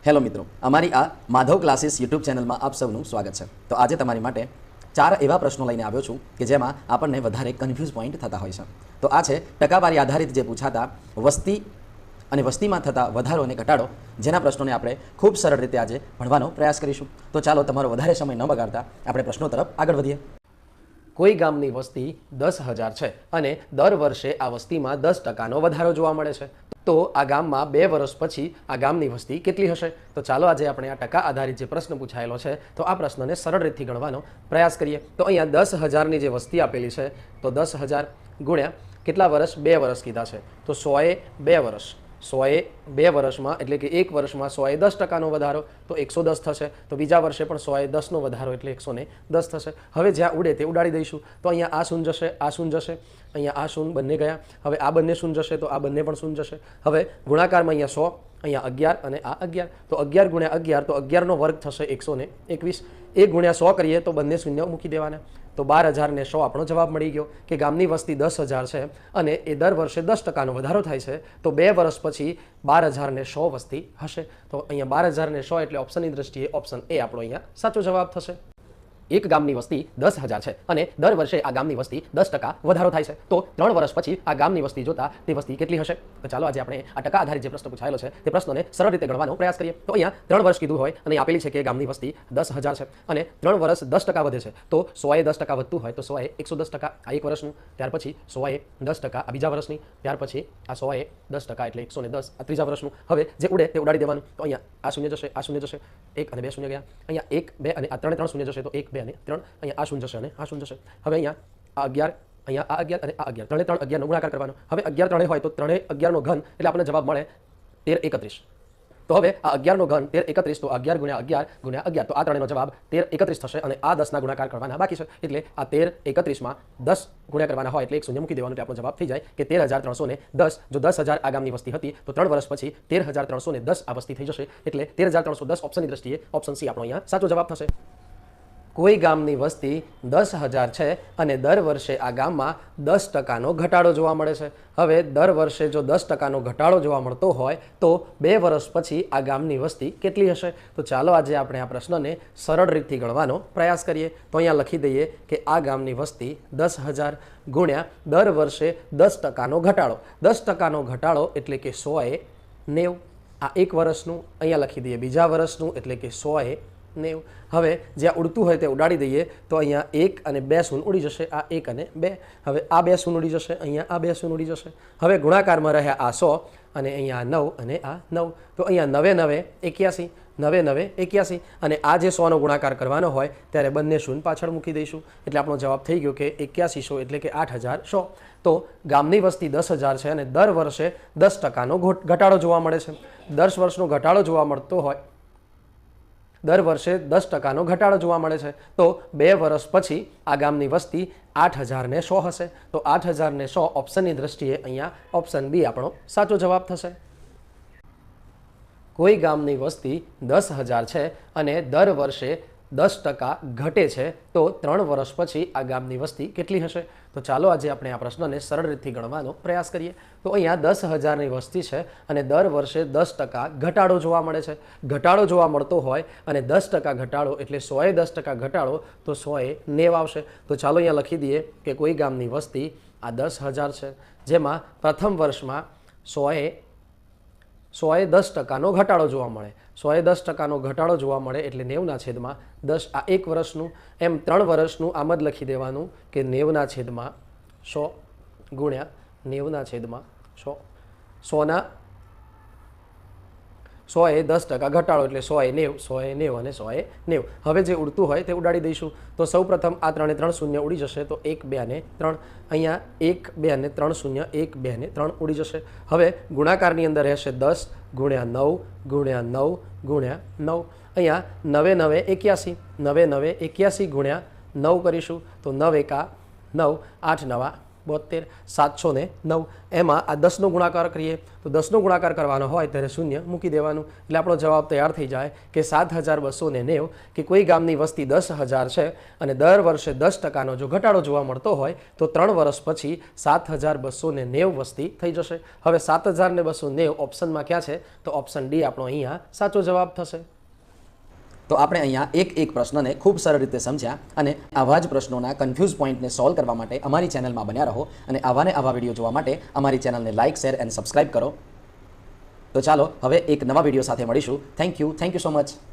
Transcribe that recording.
Hello મિત્રો, અમારી આ માધવ ક્લાસીસ યુટ્યુબ ચેનલમાં આપ સૌનું સ્વાગત છે। તો આજે તમારી માટે 4 એવા પ્રશ્નો લઈને આવ્યો છું કે જેમાં આપણને વધારે કન્ફ્યુઝ પોઈન્ટ થતા હોય છે। તો આ છે ટકાવારી આધારિત જે પૂછાતા વસ્તી અને વસ્તીમાં થતા વધારો અને ઘટાડો, જેના પ્રશ્નોને આપણે ખૂબ સરળ રીતે આજે ભણવાનો પ્રયાસ કરીશું। તો ચાલો તમારો વધારે સમય ન બગાડતા આપણે પ્રશ્નો તરફ આગળ વધીએ। કોઈ ગામની વસ્તી 10,000 છે અને દર વર્ષે આ વસ્તીમાં 10%નો વધારો જોવા મળે છે, તો આ ગામમાં 2 વર્ષ પછી આ ગામની વસ્તી કેટલી હશે? તો ચાલો આજે આપણે આ ટકા આધારિત જે પ્રશ્ન પૂછાયેલો છે તો આ પ્રશ્નને સરળ રીતથી ગણવાનો પ્રયાસ કરીએ। તો અહીંયા 10,000ની જે વસ્તી આપેલી છે તો 10,000 ગુણ્યા કેટલા વર્ષ? 2 વર્ષ કીધા છે, તો 100એ 2 વર્ષ, 100એ 2 વર્ષમાં એટલે કે એક વર્ષમાં 100એ 10%નો વધારો તો 110 થશે। તો બીજા વર્ષે પણ 100એ 10નો વધારો એટલે 110 થશે। હવે જ્યાં ઉડે તે ઉડાડી દઈશું, તો અહીંયા આ શૂન્ય જશે, આ શૂન્ય જશે, અહીંયા આ શૂન્ય બંને ગયા। હવે આ બંને શૂન્ય જશે તો આ બંને પણ શૂન્ય જશે। હવે ગુણાકારમાં અહીંયા 100, અહીંયા 11 અને આ 11, તો 11 ગુણ્યા 11 તો 11નો વર્ગ થશે 121। 1 ગુણ્યા 100 કરીએ તો બંને શૂન્ય મૂકી દેવાના, તો 12,100 આપણો જવાબ મળી ગયો કે ગામની વસ્તી 10,000 છે અને એ દર વર્ષે 10%નો વધારો થાય છે, તો 2 વર્ષ પછી 12,100 વસ્તી હશે। તો અહીંયા 12,100 એટલે ઓપ્શનની દ્રષ્ટિએ ઓપ્શન એ આપણો અહીંયા સાચો જવાબ થશે। એક ગામની વસ્તી 10,000 છે અને દર વર્ષે આ ગામની વસ્તી 10% વધારો થાય છે, તો 3 વર્ષ પછી આ ગામની વસ્તી જોતા તે વસ્તી કેટલી હશે? તો ચાલો આજે આપણે આ ટકા આધારિત જે પ્રશ્ન પૂછાયેલો છે તે પ્રશ્નને સરળ રીતે ગણવાનો પ્રયાસ કરીએ। તો અહીંયા 3 વર્ષ કીધું હોય અને આપેલી છે કે ગામની વસ્તી 10,000 છે અને 3 વર્ષ 10% વધે છે, તો 100એ 10% વધતું હોય તો 100એ 110% આ એક વર્ષનું, ત્યાર પછી 100એ 10% આ બીજા વર્ષની, ત્યાર પછી આ 100એ 10% એટલે 110 આ ત્રીજા વર્ષનું। હવે જે ઉડે તે ઉડાડી દેવાનું, તો અહીંયા આ શૂન્ય જશે, આ શૂન્ય જશે, 1 અને 2 શૂન્ય ગયા, અહીંયા 1 2 અને આ 3 શૂન્ય જશે, તો 1 2 અને 3, અહીંયા આ શૂન્ય જશે અને આ શૂન્ય જશે। હવે અહીંયા આ 11, અહીંયા આ 11 અને આ 11, 3 3 11નો ગુણાકાર કરવાનો। હવે 11 3 હોય તો 3 11નો ઘન એટલે આપણને જવાબ મળે 1331। તો હવે આ 11નો ઘન 1331, તો 11 ગુણ્યા 11 ગુણ્યા 11, તો આ ત્રણેયનો જવાબ 1331 થશે અને આ 10ના ગુણાકાર કરવાના બાકી છે, એટલે આ 1331માં 10 ગુણ્યા કરવાના હોય એટલે એક શૂન્ય મૂકી દેવાનું એટલે આપણો જવાબ થઈ જાય કે 13,310। જો 10,000 આ ગામની વસ્તી હતી તો 3 વર્ષ પછી 13,310 આ વસ્તી થઈ જશે, એટલે 13,310 ઓપ્શનની દ્રષ્ટિએ ઓપ્શન સી આપણો અહીંયા સાચો જવાબ થશે। કોઈ ગામની વસ્તી 10,000 છે અને દર વર્ષે આ ગામમાં 10%નો ઘટાડો જોવા મળે છે। હવે દર વર્ષે જો 10%નો ઘટાડો જોવા મળતો હોય તો 2 વર્ષ પછી આ ગામની વસ્તી કેટલી હશે? તો ચાલો આજે આપણે આ પ્રશ્નને સરળ રીતથી ગણવાનો પ્રયાસ કરીએ। તો અહીંયા લખી દઈએ કે આ ગામની વસ્તી 10,000 ગુણ્યા દર વર્ષે 10%નો ઘટાડો, 10%નો ઘટાડો એટલે કે 100એ 90, આ એક વર્ષનું, અહીંયા લખી દઈએ બીજા વર્ષનું એટલે કે 100એ 90। હવે જ્યાં ઉડતું હોય તે ઉડાડી દઈએ, તો અહીંયા 1 અને 2 શૂન્ય ઉડી જશે, આ 1 અને 2, હવે આ 2 શૂન્ય ઉડી જશે, અહીંયા આ 2 શૂન્ય ઉડી જશે। હવે ગુણાકારમાં રહ્યા આ 100 અને અહીંયા 9 અને આ 9, તો અહીંયા 9 9 81, 9 9 81, અને આ જે 100નો ગુણાકાર કરવાનો હોય ત્યારે બંને શૂન્ય પાછળ મૂકી દઈશું એટલે આપણો જવાબ થઈ ગયો કે 8100 એટલે કે 8,100। તો ગામની વસ્તી 10,000 છે અને દર વર્ષે 10%નો ઘટાડો જોવા મળે છે। 10 વર્ષનો ઘટાડો જોવા મળતો હોય, દર વર્ષે 10%નો ઘટાડો જોવા મળે છે, તો 2 વર્ષ પછી આ ગામની વસ્તી 8,100 હશે, તો 8,100 ઓપ્શનની દ્રષ્ટિએ અહીંયા ઓપ્શન બી આપણો સાચો જવાબ થશે। કોઈ ગામની વસ્તી 10,000 છે અને દર વર્ષે 10% ઘટે છે, તો 3 વર્ષ પછી આ ગામની વસ્તી કેટલી હશે? તો ચાલો આજે આપણે આ પ્રશ્નને સરળ રીતથી ગણવાનો પ્રયાસ કરીએ। તો અહીંયા 10,000ની વસ્તી છે અને દર વર્ષે 10% ઘટાડો જોવા મળે છે। ઘટાડો જોવા મળતો હોય અને 10% ઘટાડો એટલે 100એ 10% ઘટાડો, તો 100એ 90 આવશે। તો ચાલો અહીંયા લખી દઈએ કે કોઈ ગામની વસ્તી આ 10,000 છે, જેમાં પ્રથમ વર્ષમાં 100એ 10%નો ઘટાડો જોવા મળે, 100એ 10%નો ઘટાડો જોવા મળે એટલે 90/10, આ એક વર્ષનું, એમ 3 વર્ષનું આમ જ લખી દેવાનું કે 90/100 ગુણ્યા 90/100, 100એ 10% ઘટાડો એટલે 100એ 90, 100એ 90 અને 100એ 90। હવે જે ઉડતું હોય તે ઉડાડી દઈશું, તો સૌ પ્રથમ આ 3 3 શૂન્ય ઉડી જશે, તો 1 2 અને 3, અહીંયા 1 2 અને 3 શૂન્ય, 1 2 અને 3 ઉડી જશે। હવે ગુણાકારની અંદર રહેશે 10 ગુણ્યા 9 ગુણ્યા 9 ગુણ્યા 9, અહીંયા 9 9 81, 9 9 81 ગુણ્યા 9 કરીશું, તો 9 1 9, 8 9 72 709 એમાં આ 10નો ગુણાકાર કરીએ તો 10નો ગુણાકાર કરવાનો હોય ત્યારે શૂન્ય મૂકી દેવાનું એટલે આપણો જવાબ તૈયાર થઈ જાય કે 7290 કે કોઈ ગામની વસ્તી 10,000 છે અને દર વર્ષે 10% જો ઘટાડો જોવા મળતો હોય તો 3 વર્ષ પછી 7290 વસ્તી થઈ જશે। હવે 7290 ઓપ્શનમાં ક્યાં છે તો ઓપ્શન ડી આપણો અહીંયા સાચો જવાબ થશે। તો આપણે અહીંયા એક પ્રશ્નને ખૂબ સરળ રીતે સમજ્યા અને આવા જ પ્રશ્નોના કન્ફ્યુઝ પોઈન્ટને સોલ્વ કરવા માટે અમારી ચેનલમાં બન્યા રહો અને આવા વિડીયો જોવા માટે અમારી ચેનલને લાઇક, શેર એન્ડ સબસ્ક્રાઇબ કરો। તો ચાલો હવે એક નવા વિડીયો સાથે મળીશું। Thank you so much.